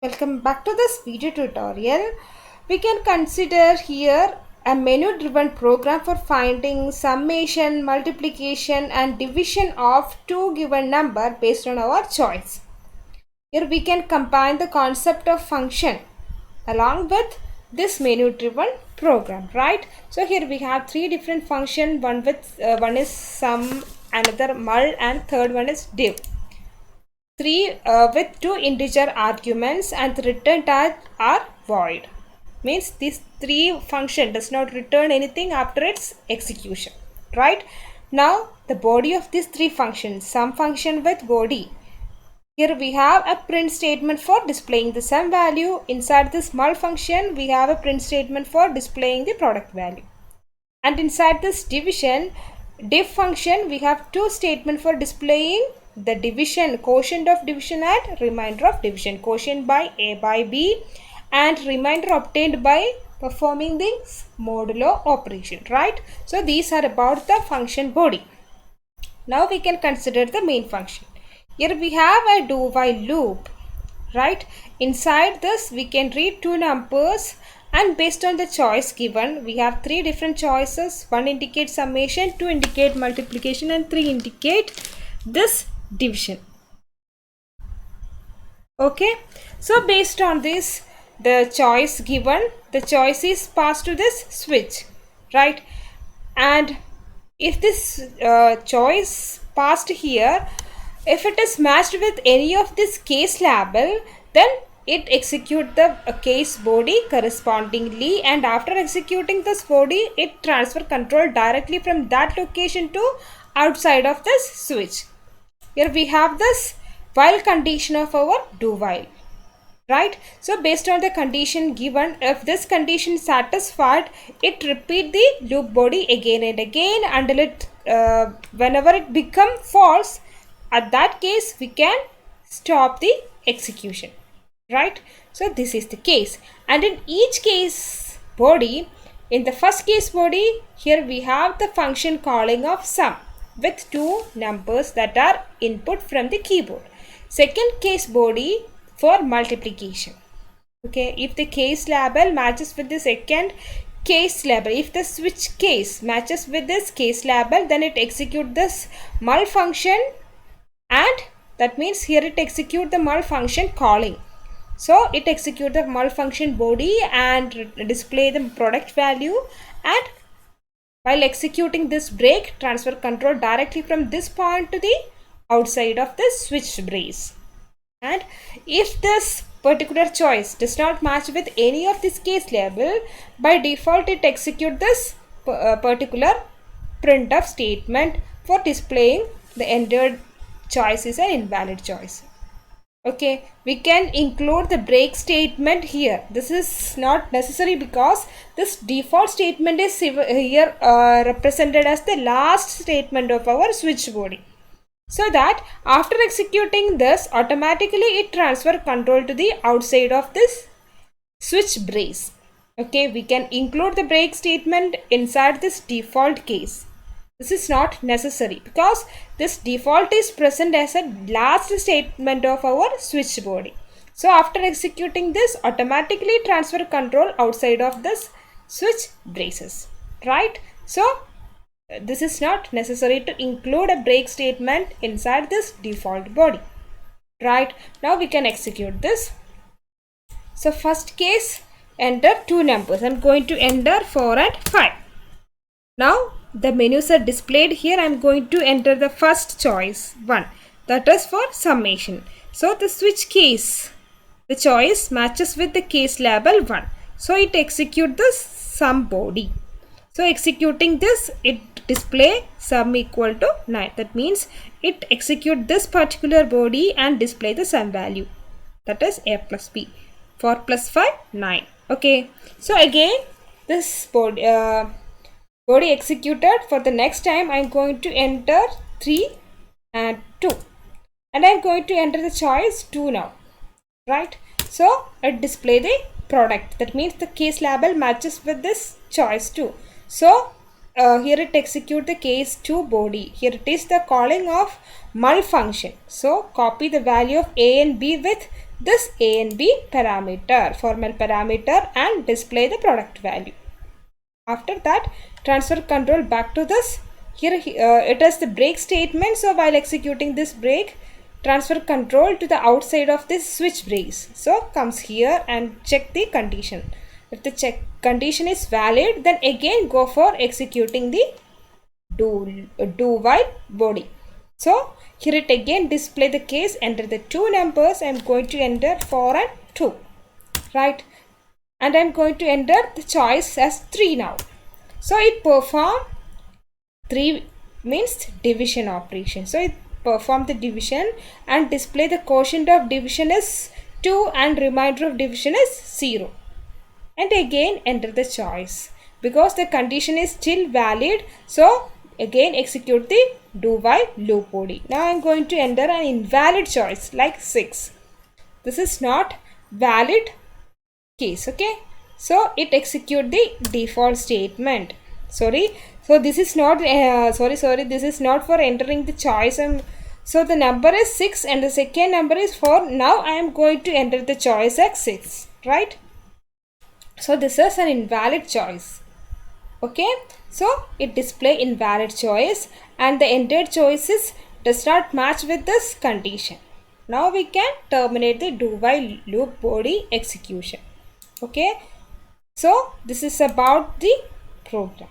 Welcome back to this video tutorial. We can consider here a menu driven program for finding summation, multiplication and division of two given number based on our choice. Here we can combine the concept of function along with this menu driven program, right? So here we have three different function, one is sum, another mul and third one is div. Three with two integer arguments and the return type are void. Means this three function does not return anything after its execution, right? Now the body of these three functions, sum function with body. Here we have a print statement for displaying the sum value. Inside this mul function we have a print statement for displaying the product value. And inside this div function we have two statements for displaying the division, quotient of division and remainder of division, quotient by a by b and remainder obtained by performing this modulo operation, right? So these are about the function body. Now we can consider the main function. Here we have a do while loop, right? Inside this we can read two numbers and based on the choice given we have three different choices. One indicates summation, two indicate multiplication and three indicate this division. Okay, so based on this the choice given, the choice is passed to this switch, right? And if this choice passed here, if it is matched with any of this case label, then it execute the case body correspondingly, and after executing this body it transfer control directly from that location to outside of this switch. Here we have this while condition of our do while, right? So based on the condition given, if this condition satisfied, it repeat the loop body again and again until it whenever it become false, at that case we can stop the execution, right? So this is the case, and in each case body, in the first case body, here we have the function calling of sum with two numbers that are input from the keyboard. Second case body for multiplication. Okay, if the case label matches with the second case label, if the switch case matches with this case label, then it execute this mul function, and that means here it execute the mul function calling. So it execute the mul function body and display the product value, and while executing this break, transfer control directly from this point to the outside of the switch brace. And if this particular choice does not match with any of this case label, by default it execute this particular printf statement for displaying the entered choice is an invalid choice. Okay, we can include the break statement here. This is not necessary because this default statement is here represented as the last statement of our switch body, so that after executing this automatically it transfer control to the outside of this switch brace. Okay, we can include the break statement inside this default case. This is not necessary because this default is present as a last statement of our switch body. So after executing this, automatically transfer control outside of this switch braces, right? So this is not necessary to include a break statement inside this default body, right? Now we can execute this. So first case, enter two numbers. I'm going to enter 4 and 5. Now the menus are displayed here. I'm going to enter the first choice 1, that is for summation. So the switch case, the choice matches with the case label 1, so it execute the sum body. So executing this, it display sum equal to 9. That means it execute this particular body and display the sum value, that is a plus b. 4 plus 5, 9. Okay, so again this body executed. For the next time I'm going to enter 3 and 2, and I'm going to enter the choice 2 now, right? So it display the product, that means the case label matches with this choice 2. So here it execute the case 2 body. Here it is the calling of mul function. So copy the value of a and b with this a and b parameter, formal parameter, and display the product value. After that, transfer control back to this. Here it is the break statement. So while executing this break, transfer control to the outside of this switch brace. So comes here and check the condition. If the check condition is valid, then again go for executing the do while body. So here it again display the case, enter the two numbers. I am going to enter 4 and 2, right? And I am going to enter the choice as 3 now. So it perform 3 means division operation. So it perform the division and display the quotient of division is 2 and remainder of division is 0. And again enter the choice. Because the condition is still valid, so again execute the do while loop body. Now I am going to enter an invalid choice like 6. This is not valid case, okay? So it execute the default statement. Sorry, so this is not this is not for entering the choice. So the number is 6 and the second number is 4. Now I am going to enter the choice as 6, right? So this is an invalid choice. Okay, so it display invalid choice and the entered choices does not match with this condition. Now we can terminate the do while loop body execution. Okay, so this is about the program.